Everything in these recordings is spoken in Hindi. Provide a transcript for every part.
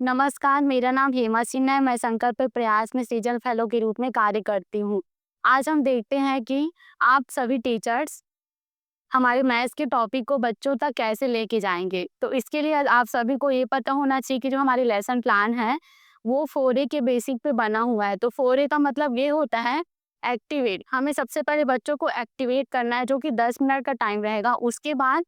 नमस्कार, मेरा नाम हेमा सिन्हा है। मैं संकल्प प्रयास में सीजन फेलो के रूप में कार्य करती हूँ। आज हम देखते हैं कि आप सभी टीचर्स हमारे मैथ्स के टॉपिक को बच्चों तक कैसे लेके जाएँगे। तो इसके लिए आप सभी को ये पता होना चाहिए कि जो हमारी लेसन प्लान है, वो 4A के बेसिक पे बना हुआ है। तो 4A का मतलब ये होता है एक्टिवेट। हमें सबसे पहले बच्चों को एक्टिवेट करना है, जो कि 10 मिनट का टाइम रहेगा। उसके बाद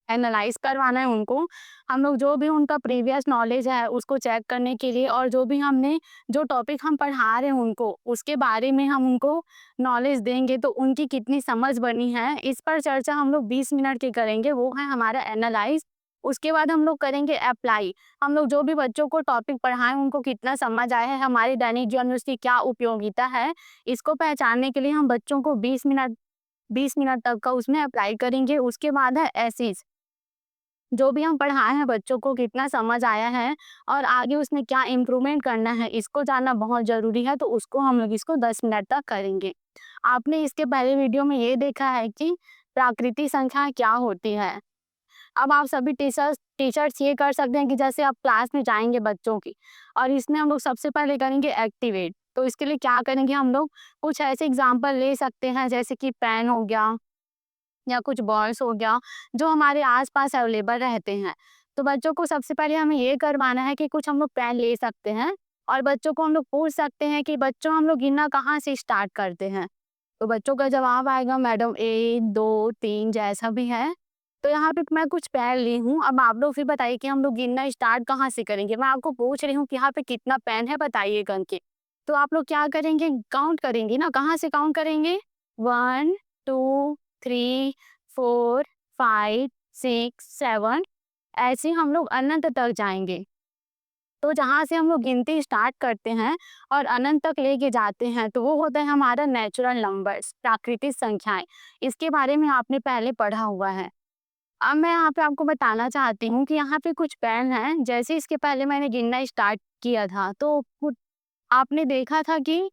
एनालाइज़ करवाना है उनको। हम लोग जो भी उनका प्रीवियस नॉलेज है उसको चेक करने के लिए, और जो भी हमने जो टॉपिक हम पढ़ा रहे हैं उनको, उसके बारे में हम उनको नॉलेज देंगे तो उनकी कितनी समझ बनी है, इस पर चर्चा हम लोग 20 मिनट की करेंगे। वो है हमारा एनालाइज़। उसके बाद हम लोग करेंगे अप्लाई। हम लोग जो भी बच्चों को टॉपिक पढ़ाएँ उनको कितना समझ आया है, हमारे दैनिक जीवन में उसकी क्या उपयोगिता है, इसको पहचानने के लिए हम बच्चों को 20 मिनट तक का उसमें अप्लाई करेंगे। उसके बाद है एसिस। जो भी हम पढ़ाए हैं बच्चों को कितना समझ आया है और आगे उसमें क्या इम्प्रूवमेंट करना है, इसको जानना बहुत ज़रूरी है, तो उसको हम लोग इसको 10 मिनट तक करेंगे। आपने इसके पहले वीडियो में ये देखा है कि प्राकृतिक संख्या क्या होती है। अब आप सभी टीचर्स ये कर सकते हैं कि जैसे आप क्लास में जाएँगे बच्चों की, और इसमें हम लोग सबसे पहले करेंगे एक्टिवेट। तो इसके लिए क्या करेंगे, हम लोग कुछ ऐसे एग्ज़ाम्पल ले सकते हैं जैसे कि पेन हो गया या कुछ बॉल्स हो गया, जो हमारे आस-पास अवेलेबल रहते हैं। तो बच्चों को सबसे पहले हमें ये करवाना है कि कुछ हम लोग पेन ले सकते हैं, और बच्चों को हम लोग पूछ सकते हैं कि बच्चों हम लोग गिनना कहाँ से स्टार्ट करते हैं? तो बच्चों का जवाब आएगा मैडम 1, 2, 3 जैसा भी है। तो यहाँ पे मैं कुछ पेन ली हूँ, अब आप लोग फिर बताइए कि हम लोग गिनना स्टार्ट कहाँ से करेंगे? मैं आपको पूछ रही हूँ कि यहाँ पे कितना पेन है बताइए करके। तो आप लोग क्या करेंगे, काउंट करेंगे ना, कहाँ से काउंट करेंगे? 1, 2, 3, 4, 5, 6, 7 ऐसे हम लोग अनंत तक जाएँगे। तो जहाँ से हम लोग गिनती स्टार्ट करते हैं और अनंत तक लेके जाते हैं, तो वो होता है हमारा नेचुरल नंबर्स, प्राकृतिक संख्याएँ। इसके बारे में आपने पहले पढ़ा हुआ है। अब मैं यहाँ पे आपको बताना चाहती हूँ कि यहाँ पे कुछ पेन हैं, जैसे इसके पहले मैंने गिनना स्टार्ट किया था, तो कुछ आपने देखा था कि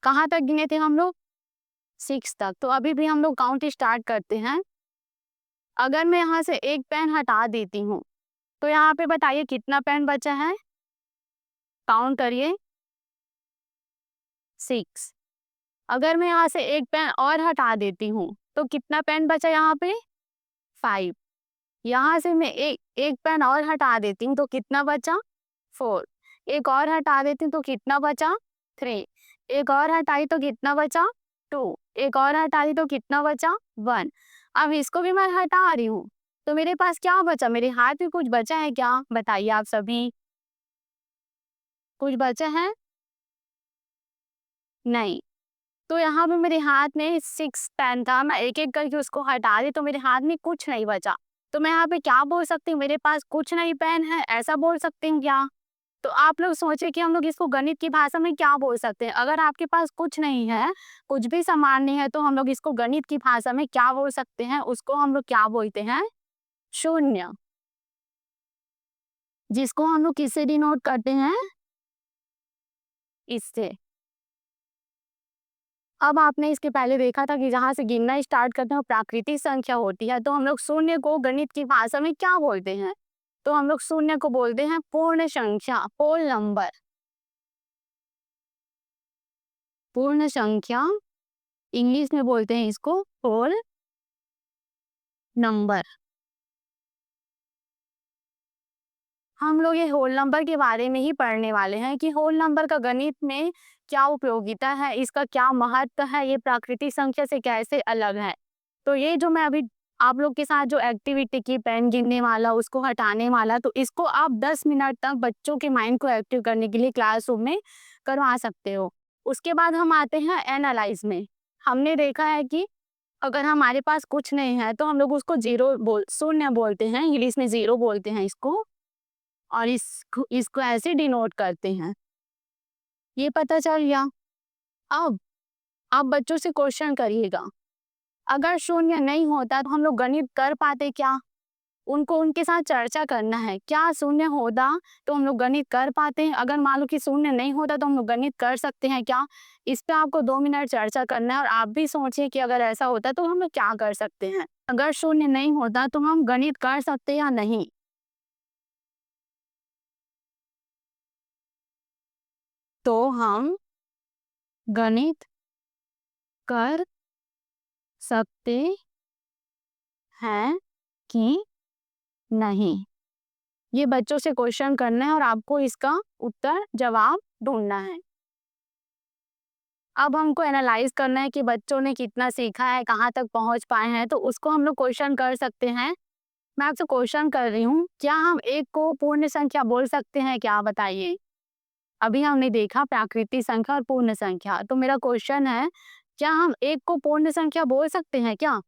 कहाँ तक गिने थे हम लोग? 6 तक। तो अभी भी हम लोग काउंट स्टार्ट करते हैं। अगर मैं यहाँ से एक पेन हटा देती हूँ, तो यहाँ पे बताइए कितना पेन बचा है? काउंट करिए। 6। अगर मैं यहाँ से एक पेन और हटा देती हूँ, तो कितना पेन बचा यहाँ पे? 5। यहाँ से मैं एक एक पेन और हटा देती हूँ, तो कितना बचा? 4। एक और हटा देती हूँ, तो कितना बचा? 3। एक और हटाई तो कितना बचा? 2। एक और हटाई तो कितना बचा? 1। अब इसको भी मैं हटा रही हूँ, तो मेरे पास क्या बचा? मेरे हाथ में कुछ बचा है क्या? बताइए आप सभी। कुछ बचा है? नहीं। तो यहाँ पे मेरे हाथ में 6 पेन था, मैं एक-एक करके उसको हटा दी तो मेरे हाथ में कुछ नहीं बचा। तो मैं यहाँ पे क्या बोल सकती हूँ, मेरे पास कुछ नहीं पेन है, ऐसा बोल सकती हूँ क्या? तो आप लोग सोचिए कि हम लोग इसको गणित की भाषा में क्या बोल सकते हैं? अगर आपके पास कुछ नहीं है, कुछ भी सामान नहीं है, तो हम लोग इसको गणित की भाषा में क्या बोल सकते हैं? उसको हम लोग क्या बोलते हैं? शून्य। जिसको हम लोग किससे डिनोट करते हैं? इससे। अब आपने इसके पहले देखा था कि जहाँ से गिनना स्टार्ट करते हैं वो प्राकृतिक संख्या होती है, तो हम लोग शून्य को गणित की भाषा में क्या बोलते हैं? तो हम लोग शून्य को बोलते हैं पूर्ण संख्या, होल नंबर। पूर्ण संख्या, इंग्लिश में बोलते हैं इसको होल नंबर। हम लोग ये होल नंबर के बारे में ही पढ़ने वाले हैं कि होल नंबर का गणित में क्या उपयोगिता है, इसका क्या महत्व है, ये प्राकृतिक संख्या से कैसे अलग है। तो ये जो मैं अभी आप लोग के साथ जो एक्टिविटी की, पेन गिनने वाला, उसको हटाने वाला, तो इसको आप 10 मिनट तक बच्चों के माइंड को एक्टिव करने के लिए क्लासरूम में करवा सकते हो। उसके बाद हम आते हैं एनालाइज में। हमने देखा है कि अगर हमारे पास कुछ नहीं है तो हम लोग उसको शून्य बोलते हैं, इंग्लिश में ज़ीरो बोलते हैं इसको, और इसको इसको ऐसे डिनोट करते हैं। ये पता चल गया। अब आप बच्चों से क्वेश्चन करिएगा, अगर शून्य नहीं होता तो हम लोग गणित कर पाते क्या? उनको उनके साथ चर्चा करना है, क्या शून्य होता तो हम लोग गणित कर पाते हैं? अगर मान लो कि शून्य नहीं होता तो हम लोग गणित कर सकते हैं क्या? इस पे आपको 2 मिनट चर्चा करना है, और आप भी सोचिए कि अगर ऐसा होता तो हम लोग क्या कर सकते हैं? अगर शून्य नहीं होता तो हम गणित कर सकते या नहीं? तो हम गणित कर सकते हैं कि नहीं? ये बच्चों से क्वेश्चन करना है और आपको इसका उत्तर जवाब ढूँढना है। अब हमको एनालाइज़ करना है कि बच्चों ने कितना सीखा है, कहाँ तक पहुँच पाए हैं, तो उसको हम लोग क्वेश्चन कर सकते हैं। मैं आपसे क्वेश्चन कर रही हूँ, क्या हम 1 को पूर्ण संख्या बोल सकते हैं क्या बताइए? अभी हमने देखा प्राकृतिक संख्या और पूर्ण संख्या, तो मेरा क्वेश्चन है, क्या हम 1 को पूर्ण संख्या बोल सकते हैं क्या?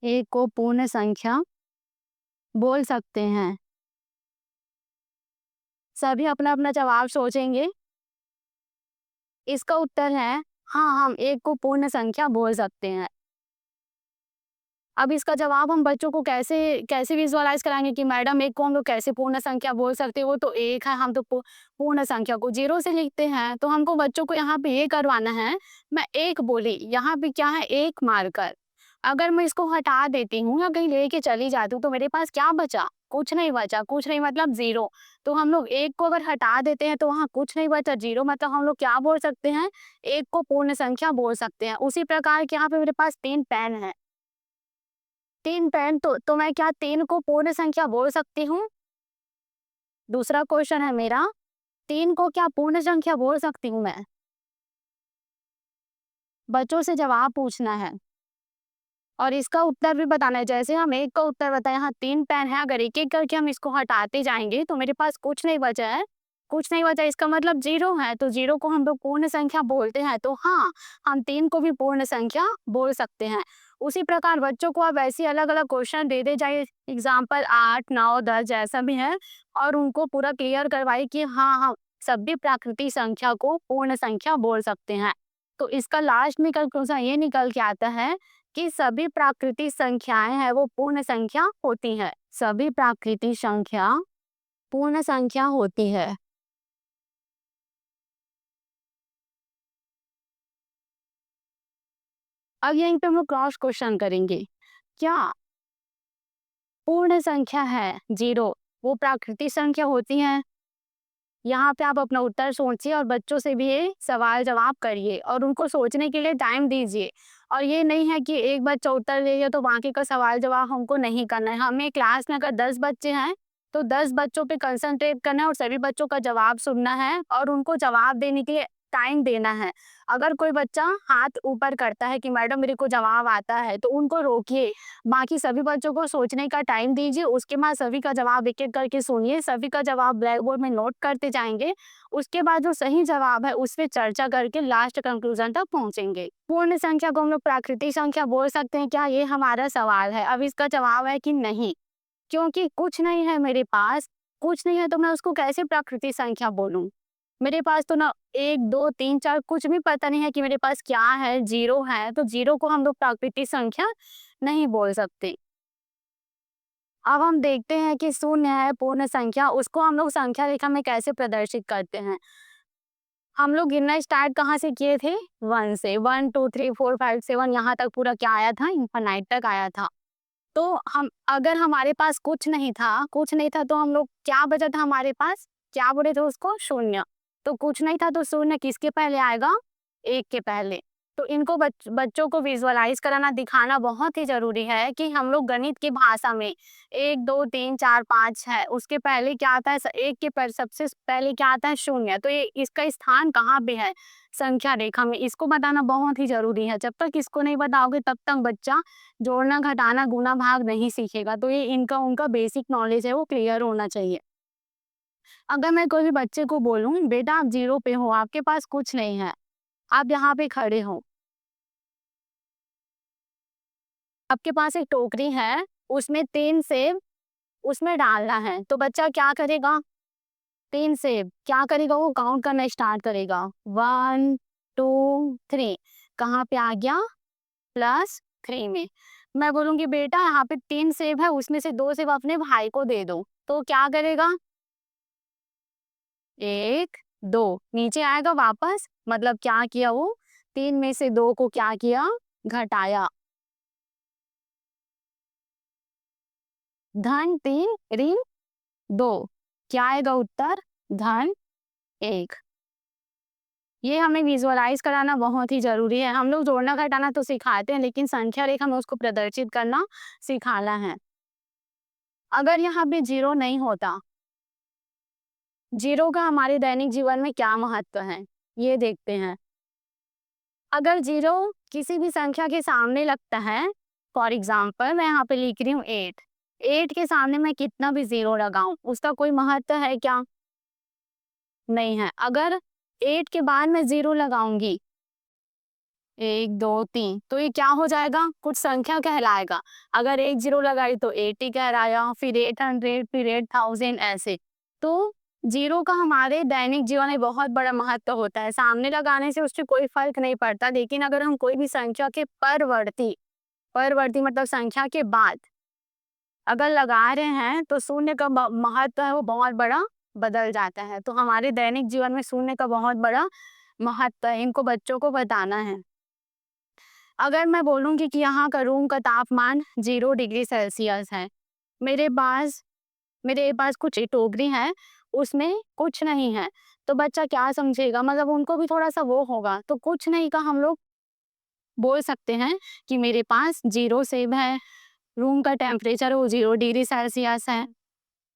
1 को पूर्ण संख्या बोल सकते हैं। सभी अपना-अपना जवाब सोचेंगे। इसका उत्तर है, हाँ, हम 1 को पूर्ण संख्या बोल सकते हैं। अब इसका जवाब हम बच्चों को कैसे कैसे विजुअलाइज़ कराएँगे कि मैडम 1 को हम लोग कैसे पूर्ण संख्या बोल सकते हैं? वो तो 1 है, हम तो पूर्ण संख्या को 0 से लिखते हैं। तो हमको बच्चों को यहाँ पे ये करवाना है, मैं 1 बोली, यहाँ पे क्या है 1 मार्कर। अगर मैं इसको हटा देती हूँ या कहीं लेके चली जाती हूँ, तो मेरे पास क्या बचा? कुछ नहीं बचा, कुछ नहीं मतलब 0। तो हम लोग 1 को अगर हटा देते हैं, तो वहाँ कुछ नहीं बचा, 0 मतलब हम लोग क्या बोल सकते हैं? 1 को पूर्ण संख्या बोल सकते हैं। उसी प्रकार के यहाँ पे मेरे पास 3 पेन हैं। 3 पेन तो मैं क्या 3 को पूर्ण संख्या बोल सकती हूँ? दूसरा क्वेश्चन है मेरा, 3 को क्या पूर्ण संख्या बोल सकती हूँ मैं? बच्चों से जवाब पूछना है और इसका उत्तर भी बताना है। जैसे हम 1 का उत्तर बताए, यहाँ 3 पेन है, अगर एक-एक करके हम इसको हटाते जाएँगे, तो मेरे पास कुछ नहीं बचा है। कुछ नहीं बचा, इसका मतलब 0 है, तो 0 को हम लोग पूर्ण संख्या बोलते हैं। तो हाँ, हम 3 को भी पूर्ण संख्या बोल सकते हैं। उसी प्रकार बच्चों को आप ऐसे अलग-अलग क्वेश्चन देते जाइए, एग्ज़ाम्पल 8, 9, 10 जैसा भी है और उनको पूरा क्लियर करवाइए कि हाँ, हम सभी प्राकृतिक संख्या को पूर्ण संख्या बोल सकते हैं। तो इसका लास्ट में कंक्लूज़न ये निकल के आता है कि सभी प्राकृतिक संख्याएँ हैं वो पूर्ण संख्या होती हैं। सभी प्राकृतिक संख्या पूर्ण संख्या होती है। अब यहीं पे हम लोग क्रॉस क्वेश्चन करेंगे। क्या पूर्ण संख्या है 0 वो प्राकृतिक संख्या होती है? यहाँ पे आप अपना उत्तर सोचिए और बच्चों से भी ये सवाल जवाब करिए और उनको सोचने के लिए टाइम दीजिए। और ये नहीं है कि एक बच्चा उत्तर दे दिया तो बाकी का सवाल जवाब हमको नहीं करना है। हमें क्लास में अगर 10 बच्चे हैं, तो 10 बच्चों पे कंसंट्रेट करना है और सभी बच्चों का जवाब सुनना है और उनको जवाब देने के लिए टाइम देना है। अगर कोई बच्चा हाथ ऊपर करता है कि मैडम मेरे को जवाब आता है, तो उनको रोकिए। बाकी सभी बच्चों को सोचने का टाइम दीजिए, उसके बाद सभी का जवाब एक-एक करके सुनिए, सभी का जवाब ब्लैक बोर्ड में नोट करते जाएँगे। उसके बाद जो सही जवाब है, उस पे चर्चा करके लास्ट कंक्लूजन तक पहुँचेंगे। पूर्ण संख्या को हम लोग प्राकृतिक संख्या बोल सकते हैं क्या? ये हमारा सवाल है। अब इसका जवाब है कि नहीं, क्योंकि कुछ नहीं है मेरे पास, कुछ नहीं है तो मैं उसको कैसे प्राकृतिक संख्या बोलूँ? मेरे पास तो ना 1, 2, 3, 4 कुछ भी पता नहीं है कि मेरे पास क्या है, 0 है, तो 0 को हम लोग प्राकृतिक संख्या नहीं बोल सकते। अब हम देखते हैं कि शून्य है पूर्ण संख्या, उसको हम लोग संख्या रेखा में कैसे प्रदर्शित करते हैं। हम लोग गिनना स्टार्ट कहाँ से किए थे? 1 से। 1, 2, 3, 4, 5, 7 यहाँ तक पूरा क्या आया था? इन्फिनाइट तक आया था। तो हम अगर हमारे पास कुछ नहीं था तो हम लोग क्या बचा था हमारे पास? क्या बोले थे उसको? शून्य। तो कुछ नहीं था तो शून्य किसके पहले आएगा? 1 के पहले। तो इनको बच्चों को विजुअलाइज़ कराना, दिखाना बहुत ही ज़रूरी है कि हम लोग गणित की भाषा में 1, 2, 3, 4, 5 है, उसके पहले क्या आता है? 1 के सबसे पहले क्या आता है? शून्य। तो ये इसका स्थान कहाँ पे है? संख्या रेखा में। इसको बताना बहुत ही ज़रूरी है। जब तक इसको नहीं बताओगे तब तक बच्चा जोड़ना, घटाना, गुणा, भाग नहीं सीखेगा। तो ये इनका उनका बेसिक नॉलेज है वो क्लियर होना चाहिए। अगर मैं कोई भी बच्चे को बोलूँ बेटा आप 0 पे हो, आपके पास कुछ नहीं है, आप यहाँ पे खड़े हो, आपके पास एक टोकरी है, उसमें 3 सेब उसमें डालना है, तो बच्चा क्या करेगा? 3 सेब क्या करेगा? वो काउंट करना स्टार्ट करेगा। 1, 2, 3 कहाँ पे आ गया? +3 में। मैं बोलूँगी बेटा यहाँ पे 3 सेब है, उसमें से 2 सेब अपने भाई को दे दो, तो क्या करेगा? 1, 2 नीचे आएगा वापस, मतलब क्या किया वो? 3 में से 2 को क्या किया? घटाया। धन 3 ऋण 2 क्या आएगा उत्तर? धन 1। ये हमें विजुअलाइज़ कराना बहुत ही ज़रूरी है। हम लोग जोड़ना घटाना तो सिखाते हैं, लेकिन संख्या रेखा में उसको प्रदर्शित करना सिखाना है। अगर यहाँ पे ज़ीरो नहीं होता, ज़ीरो का हमारे दैनिक जीवन में क्या महत्व है, ये देखते हैं। अगर ज़ीरो किसी भी संख्या के सामने लगता है, फॉर एग्ज़ाम्पल मैं यहाँ पे लिख रही हूँ 8, 8 के सामने मैं कितना भी ज़ीरो लगाऊँ, उसका कोई महत्व है क्या? नहीं है। अगर 8 के बाद मैं ज़ीरो लगाऊँगी, 1, 2, 3, तो ये क्या हो जाएगा? कुछ संख्या कहलाएगा। अगर 1 ज़ीरो लगाई तो 80 कहलाया, फिर 800, फिर 8000 ऐसे। तो ज़ीरो का हमारे दैनिक जीवन में बहुत बड़ा महत्व होता है। सामने लगाने से उससे कोई फ़र्क नहीं पड़ता, लेकिन अगर हम कोई भी संख्या के परवर्ती परवर्ती मतलब संख्या के बाद अगर लगा रहे हैं, तो शून्य का महत्व है वो बहुत बड़ा बदल जाता है। तो हमारे दैनिक जीवन में शून्य का बहुत बड़ा महत्व है, इनको बच्चों को बताना है। अगर मैं बोलूँगी कि यहाँ का रूम का तापमान 0 डिग्री सेल्सियस है, मेरे पास मेरे पास कुछ टोकरी है, उसमें कुछ नहीं है, तो बच्चा क्या समझेगा? मतलब उनको भी थोड़ा-सा वो होगा, तो कुछ नहीं का हम लोग बोल सकते हैं कि मेरे पास 0 सेब है, रूम का टेम्परेचर वो 0 डिग्री सेल्सियस है,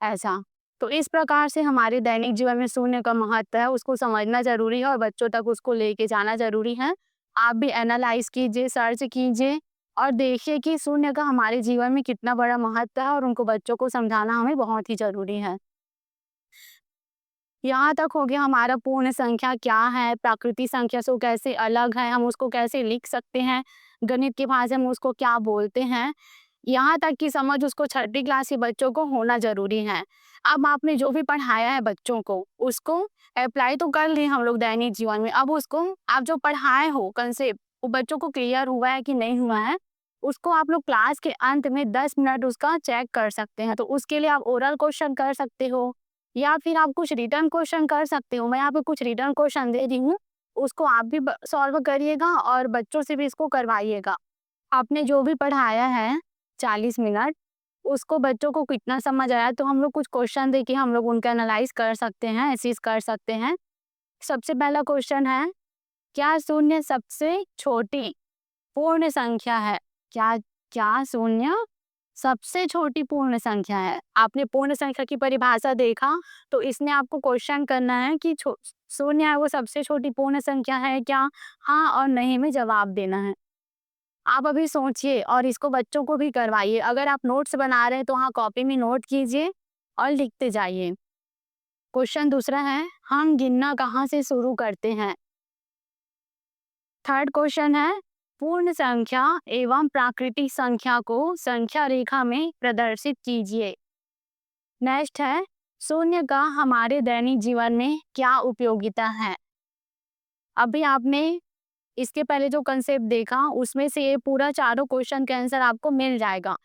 ऐसा। तो इस प्रकार से हमारे दैनिक जीवन में शून्य का महत्व है, उसको समझना ज़रूरी है और बच्चों तक उसको लेके जाना ज़रूरी है। आप भी एनालाइज़ कीजिए, सर्च कीजिए और देखिए कि शून्य का हमारे जीवन में कितना बड़ा महत्व है और उनको बच्चों को समझाना हमें बहुत ही ज़रूरी है। यहाँ तक हो गया हमारा पूर्ण संख्या क्या है, प्राकृतिक संख्या से वो कैसे अलग है, हम उसको कैसे लिख सकते हैं, गणित की भाषा में उसको क्या बोलते हैं। यहाँ तक की समझ उसको छठी क्लास के बच्चों को होना ज़रूरी है। अब आपने जो भी पढ़ाया है बच्चों को, उसको अप्लाई तो कर लिए हम लोग दैनिक जीवन में। अब उसको आप जो पढ़ाए हो कंसेप्ट, वो बच्चों को क्लियर हुआ है कि नहीं हुआ है, उसको आप लोग क्लास के अंत में 10 मिनट उसका चेक कर सकते हैं। तो उसके लिए आप ओरल क्वेश्चन कर सकते हो या फिर आप कुछ रिटर्न क्वेश्चन कर सकते हो। मैं यहाँ पे कुछ रिटर्न क्वेश्चन दे रही हूँ, उसको आप भी सॉल्व करिएगा और बच्चों से भी इसको करवाइएगा। आपने जो भी पढ़ाया है 40 मिनट, उसको बच्चों को कितना समझ आया, तो हम लोग कुछ क्वेश्चन देके हम लोग उनका एनालाइज़ कर सकते हैं, एनालिसिस कर सकते हैं। सबसे पहला क्वेश्चन है, क्या शून्य सबसे छोटी पूर्ण संख्या है? क्या क्या शून्य सबसे छोटी पूर्ण संख्या है? आपने पूर्ण संख्या की परिभाषा देखा, तो इसमें आपको क्वेश्चन करना है कि शून्य है वो सबसे छोटी पूर्ण संख्या है क्या? हाँ और नहीं में जवाब देना है। आप अभी सोचिए और इसको बच्चों को भी करवाइए। अगर आप नोट्स बना रहे हैं तो हाँ कॉपी में नोट कीजिए और लिखते जाइए। क्वेश्चन दूसरा है, हम गिनना कहाँ से शुरू करते हैं? थर्ड क्वेश्चन है, पूर्ण संख्या एवं प्राकृतिक संख्या को संख्या रेखा में प्रदर्शित कीजिए। नेक्स्ट है, शून्य का हमारे दैनिक जीवन में क्या उपयोगिता है? अभी आपने इसके पहले जो कंसेप्ट देखा, उसमें से ये पूरा चारों क्वेश्चन के आंसर आपको मिल जाएगा।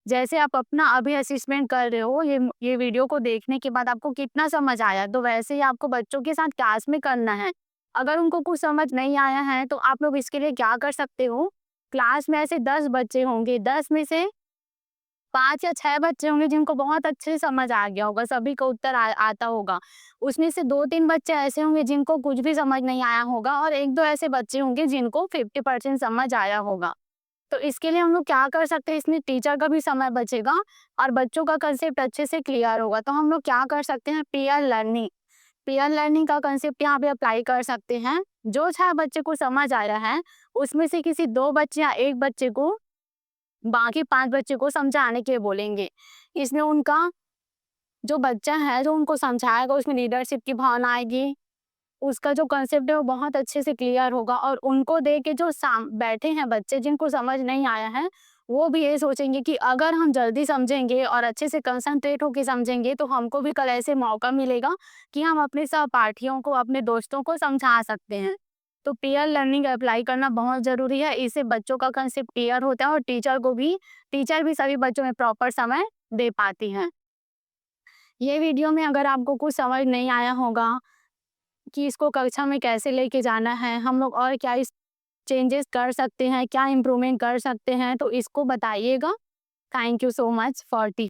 जैसे आप अपना अभी असेसमेंट कर रहे हो, ये वीडियो को देखने के बाद आपको कितना समझ आया, तो वैसे ही आपको बच्चों के साथ क्लास में करना है। अगर उनको कुछ समझ नहीं आया है, तो आप लोग इसके लिए क्या कर सकते हो, क्लास में ऐसे 10 बच्चे होंगे, 10 में से 5 या 6 बच्चे होंगे जिनको बहुत अच्छे से समझ आ गया होगा, सभी को उत्तर आता होगा। उसमें से 2-3 बच्चे ऐसे होंगे जिनको कुछ भी समझ नहीं आया होगा और 1-2 ऐसे बच्चे होंगे जिनको 50% समझ आया होगा। तो इसके लिए हम लोग क्या कर सकते हैं, इसमें टीचर का भी समय बचेगा और बच्चों का कंसेप्ट अच्छे से क्लियर होगा। तो हम लोग क्या कर सकते हैं, पीयर लर्निंग का कंसेप्ट यहाँ पे अप्लाई कर सकते हैं। जो 6 बच्चे को समझ आ रहा है, उसमें से किसी 2 बच्चे या 1 बच्चे को बाकी 5 बच्चे को समझाने के लिए बोलेंगे। इसमें उनका जो बच्चा है, जो उनको समझाएगा, उसमें लीडरशिप की भावना आएगी। उसका जो कॉन्सेप्ट है वो बहुत अच्छे से क्लियर होगा और उनको देख के जो बैठे हैं बच्चे जिनको समझ नहीं आया है, वो भी ये सोचेंगे कि अगर हम जल्दी समझेंगे और अच्छे से कंसंट्रेट होके समझेंगे, तो हमको भी कल ऐसे मौका मिलेगा कि हम अपने सहपाठियों को, अपने दोस्तों को समझा सकते हैं। तो पीयर लर्निंग अप्लाई करना बहुत ज़रूरी है। इससे बच्चों का कंसेप्ट क्लियर होता है और टीचर भी सभी बच्चों में प्रॉपर समय दे पाती हैं। ये वीडियो में अगर आपको कुछ समझ नहीं आया होगा कि इसको कक्षा में कैसे लेके जाना है, हम लोग और क्या इस चेंजेस कर सकते हैं, क्या इम्प्रूवमेंट कर सकते हैं, तो इसको बताइएगा। Thank you so much for T